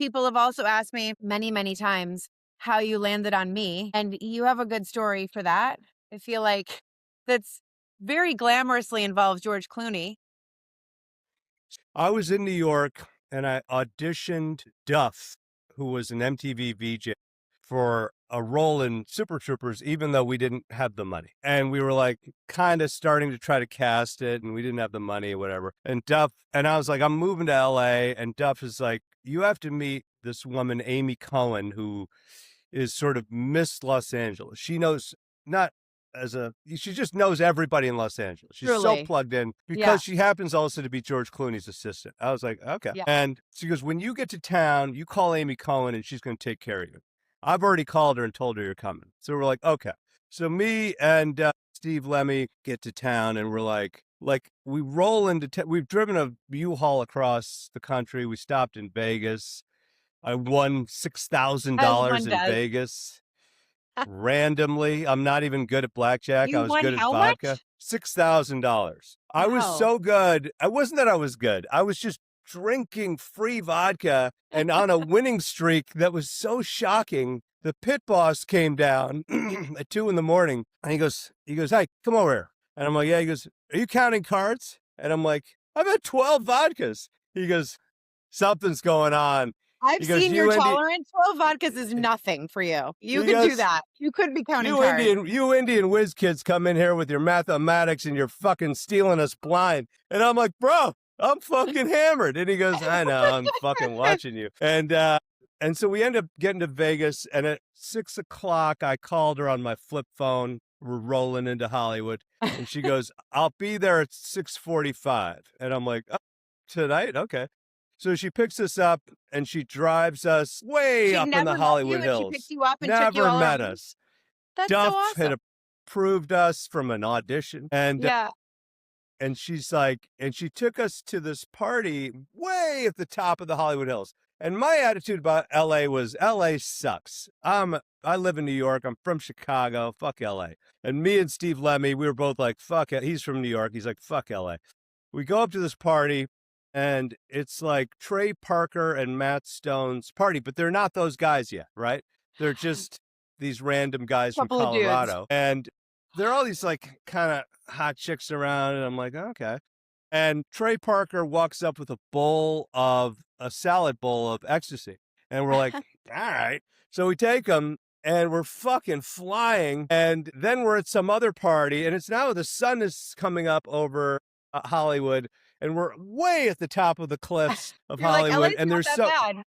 People have also asked me many, many times how you landed on me, and you have a good story for that. I feel like that's very glamorously involves George Clooney. I was in New York and I auditioned Duff, who was an MTV VJ, for a role in Super Troopers, even though we didn't have the money. And we were like kind of starting to try to cast it and we didn't have the money or whatever. And Duff, and I was like, I'm moving to LA. And Duff is like, you have to meet this woman, Amy Cohen, who is sort of Miss Los Angeles. She knows not she just knows everybody in Los Angeles. She's so Truly. plugged in Yeah. because she happens also to be George Clooney's assistant. I was like, okay. Yeah. And she goes, when you get to town, you call Amy Cohen and she's going to take care of you. I've already called her and told her you're coming. So we're like, okay. So me and Steve Lemmy get to town and we're like we roll into, we've driven a U-Haul across the country. We stopped in Vegas. I won As $6,000 one in does. Vegas randomly. I'm not even good at blackjack. I You was won good at how vodka. much? $6,000. I was Wow. so good. It wasn't that I was good. I was just drinking free vodka and on a winning streak that was so shocking. The pit boss came down at 2 a.m. and he goes, hey, come over here. And I'm like, yeah. He goes, are you counting cards? And I'm like, I've had 12 vodkas. He goes, something's going on. I've He goes, seen your you Indian, tolerance. 12 vodkas is nothing for you. You he can do goes, that. You could be counting cards. You Indian whiz kids come in here with your mathematics and you're fucking stealing us blind. And I'm like, bro, I'm fucking hammered. And he goes, I know, I'm fucking watching you. And so we end up getting to Vegas, and at 6 o'clock, I called her on my flip phone. We're rolling into Hollywood. And she goes, I'll be there at 6:45. And I'm like, oh, tonight? Okay. So she picks us up and she drives us way She'd up in never the met you Hollywood and she picked Hills. you up and took you Never all met around? us. That's so Duff had awesome. approved us from an audition, Yeah. and she's like, and she took us to this party way at the top of the Hollywood Hills. And my attitude about LA was LA sucks. I live in New York. I'm from Chicago. Fuck LA. And me and Steve Lemmy, we were both like, fuck it. He's from New York. He's like, fuck LA. We go up to this party and it's like Trey Parker and Matt Stone's party, but they're not those guys yet, right? They're just these random guys from Couple of dudes. Colorado. And there are all these like kind of hot chicks around. And I'm like, okay. And Trey Parker walks up with a salad bowl of ecstasy. And we're like, all right. So we take them and we're fucking flying. And then we're at some other party and it's now the sun is coming up over Hollywood and we're way at the top of the cliffs of You're like, Hollywood. LA's And not there's that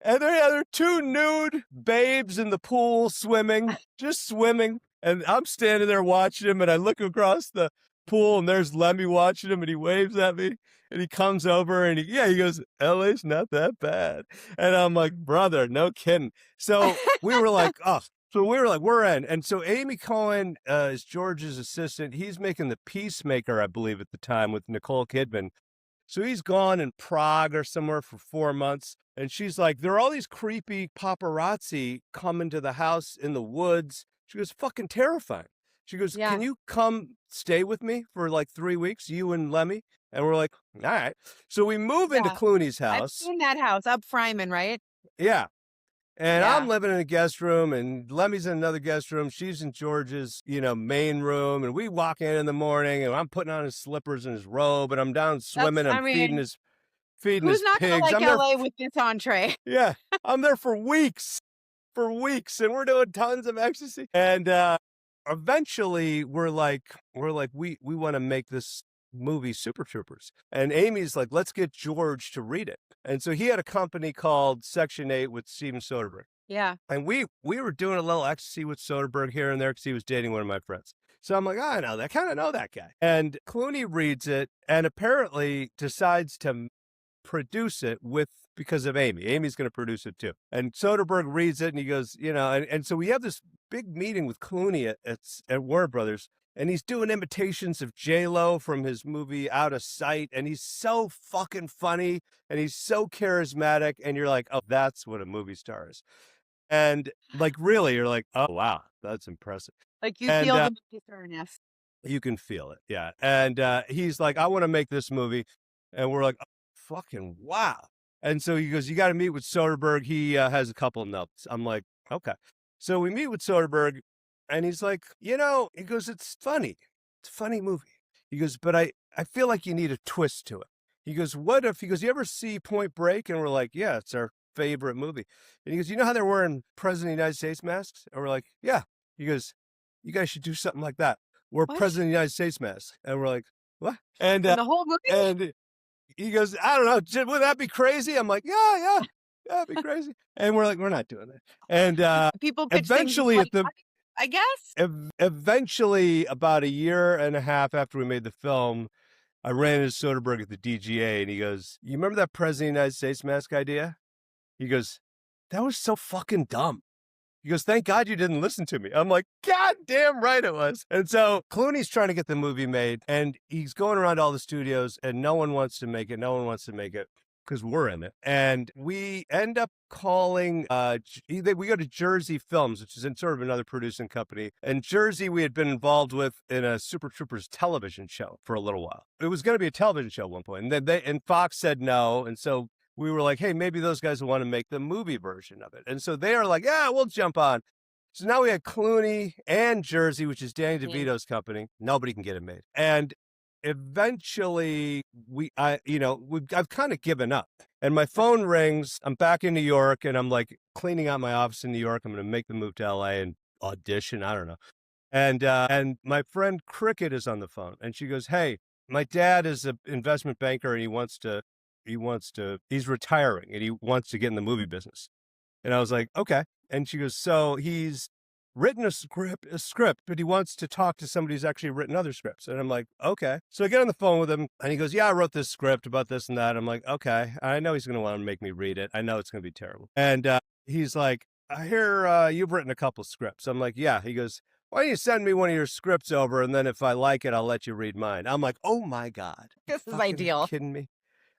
bad. there are two nude babes in the pool swimming, just swimming. And I'm standing there watching him, and I look across the pool, and there's Lemmy watching him, and he waves at me, and he comes over, and he goes, LA's not that bad. And I'm like, brother, no kidding. So we were like, oh. So we were like, we're in. And so Amy Cohen is George's assistant. He's making The Peacemaker, I believe, at the time with Nicole Kidman. So he's gone in Prague or somewhere for 4 months. And she's like, there are all these creepy paparazzi coming to the house in the woods. She goes, fucking terrifying. She goes, can Yeah. you come stay with me for like 3 weeks, you and Lemmy? And we're like, all right. So we move into Yeah. Clooney's I've house. seen that house up Fryman, right? Yeah. And I'm Yeah. living in a guest room and Lemmy's in another guest room. She's in George's, main room. And we walk in the morning and I'm putting on his slippers and his robe and I'm down That's, swimming. I I'm mean, feeding who's his not going to pigs. like I'm there. LA with this entree? Yeah. I'm there for weeks, and we're doing tons of ecstasy. And, eventually we want to make this movie Super Troopers. And Amy's like, let's get George to read it. And so he had a company called Section 8 with Steven Soderbergh. Yeah. And we were doing a little ecstasy with Soderbergh here and there because he was dating one of my friends. So I'm like, oh, I know that. I kind of know that guy. And Clooney reads it and apparently decides to produce it because of Amy. Amy's going to produce it too. And Soderbergh reads it and he goes, and so we have this big meeting with Clooney at Warner Brothers. And he's doing imitations of J-Lo from his movie Out of Sight. And he's so fucking funny and he's so charismatic. And you're like, oh, that's what a movie star is. And like, really, you're like, oh, wow, that's impressive. Like you And feel the bitterness. you can feel it. Yeah. And he's like, I want to make this movie. And we're like, oh, fucking wow. And so he goes, you got to meet with Soderbergh. He has a couple of notes. I'm like, okay. So we meet with Soderbergh, and he's like, he goes, it's funny. It's a funny movie. He goes, but I feel like you need a twist to it. He goes, what if, he goes, you ever see Point Break? And we're like, yeah, it's our favorite movie. And he goes, you know how they're wearing President of the United States masks? And we're like, yeah. He goes, you guys should do something like that. We're What? President of the United States masks. And we're like, what? And, In the whole movie? and he goes, I don't know, would that be crazy? I'm like, yeah, it'd be crazy. And we're like, we're not doing that. And People pitch things eventually, like that, I guess. eventually, about a year and a half after we made the film, I ran into Soderbergh at the DGA, and he goes, "You remember that President of the United States mask idea?" He goes, "That was so fucking dumb." He goes, "Thank God you didn't listen to me." I'm like, "God damn right it was." And so Clooney's trying to get the movie made, and he's going around all the studios, and no one wants to make it. No one wants to make it because we're in it. And we end up calling, we go to Jersey Films, which is in sort of another producing company. And Jersey, we had been involved with in a Super Troopers television show for a little while. It was going to be a television show at one point, and then Fox said no. And so we were like, hey, maybe those guys will want to make the movie version of it. And so they are like, yeah, we'll jump on. So now we had Clooney and Jersey, which is Danny DeVito's company. Nobody can get it made. And eventually I've kind of given up, and my phone rings. I'm back in New York, and I'm like cleaning out my office in New York. I'm going to make the move to LA and audition. I don't know. And my friend Cricket is on the phone, and she goes, hey, my dad is an investment banker, and he's retiring, and he wants to get in the movie business. And I was like, okay. And she goes, so he's written a script, but he wants to talk to somebody who's actually written other scripts. And I'm like, okay. So I get on the phone with him, and he goes, yeah, I wrote this script about this and that. I'm like, okay. I know he's going to want to make me read it. I know it's going to be terrible. And he's like, I hear you've written a couple scripts. I'm like, yeah. He goes, why don't you send me one of your scripts over, and then if I like it, I'll let you read mine. I'm like, oh my God. This is Fucking ideal. kidding me?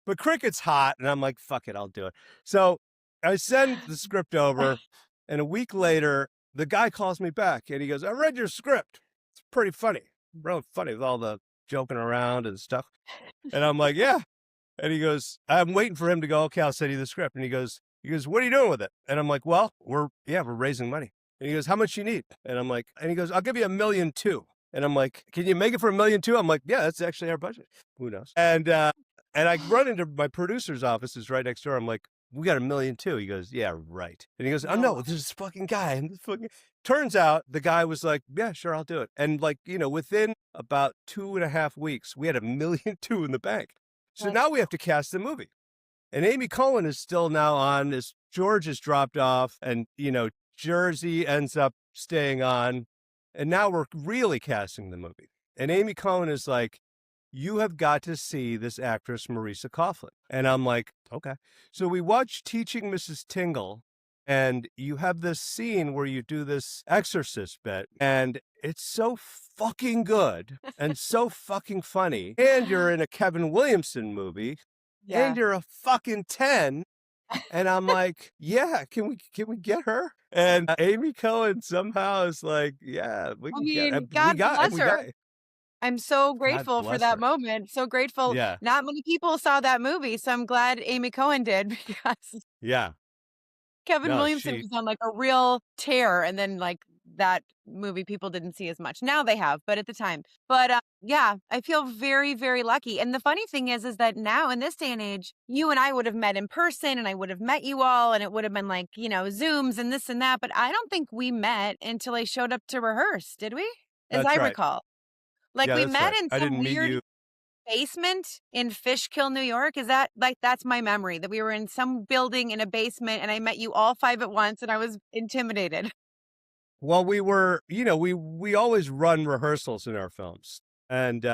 But Cricket's hot, and I'm like, fuck it, I'll do it. So I send the script over, and a week later, the guy calls me back, and he goes, I read your script. It's pretty funny. Really funny with all the joking around and stuff. And I'm like, yeah. And he goes, I'm waiting for him to go, okay, I'll send you the script. And he goes, what are you doing with it? And I'm like, well, we're raising money. And he goes, how much you need? And I'm like, and he goes, I'll give you $1.2 million. And I'm like, can you make it for $1.2 million? I'm like, yeah, that's actually our budget. Who knows? And I run into my producer's office is right next door. I'm like, we got $1.2 million. He goes, yeah, right. And he goes, oh no, there's this fucking guy. And this fucking... Turns out the guy was like, yeah, sure, I'll do it. And like, within about 2.5 weeks, we had $1.2 million in the bank. So now we have to cast the movie. And Amy Cohen is still now on. As George has dropped off, and Jersey ends up staying on. And now we're really casting the movie. And Amy Cohen is like, you have got to see this actress, Marisa Coughlan. And I'm like, okay. So we watch Teaching Mrs. Tingle, and you have this scene where you do this exorcist bit, and it's so fucking good and so fucking funny. And you're in a Kevin Williamson movie, and you're a fucking 10. And I'm like, yeah, can we get her? And Amy Cohen somehow is like, yeah, we can get it. God bless her. I'm so God grateful for bless that her. moment. So grateful. Yeah. Not many people saw that movie, so I'm glad Amy Cohen did, because Yeah. Kevin No, Williamson was on like a real tear, and then like that movie people didn't see as much. Now they have, but at the time. But yeah, I feel very, very lucky. And the funny thing is that now in this day and age, you and I would have met in person, and I would have met you all, and it would have been like, Zooms and this and that. But I don't think we met until I showed up to rehearse, did we? As that's I right. recall. Like Yeah, we that's met right. in I some didn't meet weird you. basement in Fishkill, New York. Is that like, that's my memory, that we were in some building in a basement, and I met you all 5 at once, and I was intimidated. Well, we were, we always run rehearsals in our films, and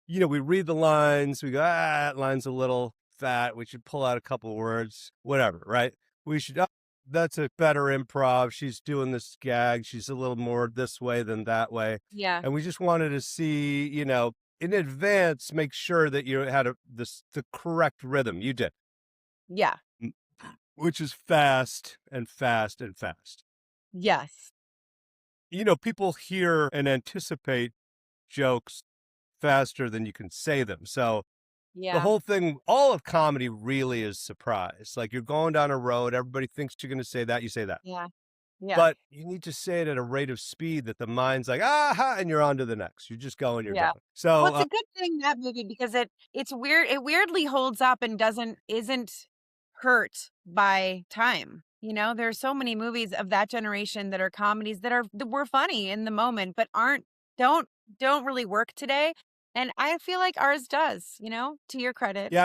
we read the lines. We go, that line's a little fat. We should pull out a couple of words, whatever, right? We should. That's a better improv. She's doing this gag. She's a little more this way than that way. Yeah. And we just wanted to see, in advance, make sure that you had the correct rhythm. You did. Yeah. Which is fast and fast and fast. Yes. People hear and anticipate jokes faster than you can say them. So the Yeah. whole thing, all of comedy really is surprise. Like you're going down a road, everybody thinks you're gonna say that, you say that. Yeah. Yeah. But you need to say it at a rate of speed that the mind's like, "Aha," and you're on to the next. You're just going, you're Yeah. going. Well, So, it's a good thing, that movie, because it's weird, it weirdly holds up and isn't hurt by time. You know, there's so many movies of that generation that are comedies that were funny in the moment, but don't don't really work today. And I feel like ours does, to your credit. yeah.